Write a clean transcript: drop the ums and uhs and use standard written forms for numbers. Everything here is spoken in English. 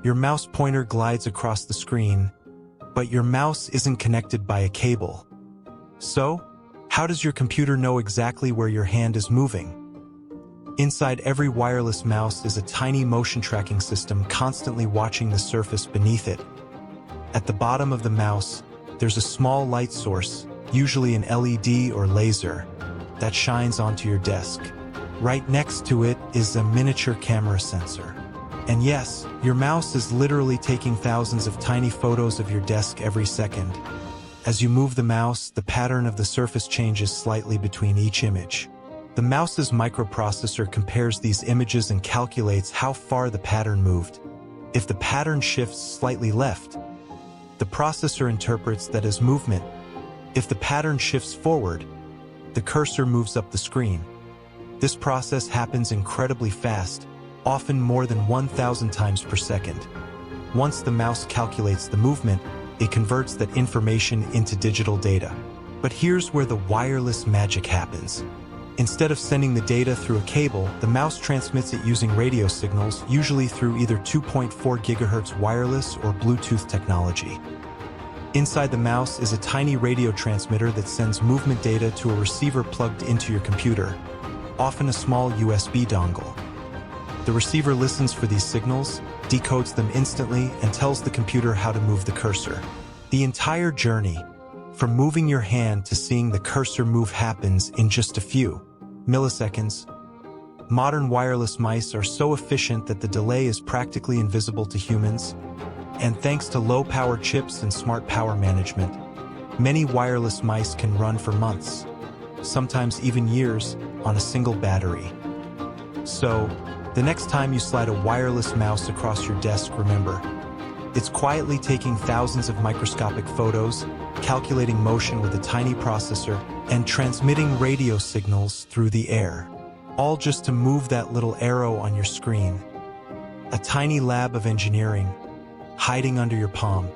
Your mouse pointer glides across the screen, but your mouse isn't connected by a cable. So, how does your computer know exactly where your hand is moving? Inside every wireless mouse is a tiny motion tracking system constantly watching the surface beneath it. At the bottom of the mouse, there's a small light source, usually an LED or laser, that shines onto your desk. Right next to it is a miniature camera sensor. And yes, your mouse is literally taking thousands of tiny photos of your desk every second. As you move the mouse, the pattern of the surface changes slightly between each image. The mouse's microprocessor compares these images and calculates how far the pattern moved. If the pattern shifts slightly left, the processor interprets that as movement. If the pattern shifts forward, the cursor moves up the screen. This process happens incredibly fast, often more than 1,000 times per second. Once the mouse calculates the movement, it converts that information into digital data. But here's where the wireless magic happens. Instead of sending the data through a cable, the mouse transmits it using radio signals, usually through either 2.4 GHz wireless or Bluetooth technology. Inside the mouse is a tiny radio transmitter that sends movement data to a receiver plugged into your computer, often a small USB dongle. The receiver listens for these signals, decodes them instantly, and tells the computer how to move the cursor. The entire journey, from moving your hand to seeing the cursor move, happens in just a few milliseconds. Modern wireless mice are so efficient that the delay is practically invisible to humans. And thanks to low-power chips and smart power management, many wireless mice can run for months, sometimes even years, on a single battery. So, the next time you slide a wireless mouse across your desk, remember, it's quietly taking thousands of microscopic photos, calculating motion with a tiny processor, and transmitting radio signals through the air, all just to move that little arrow on your screen. A tiny lab of engineering, hiding under your palm.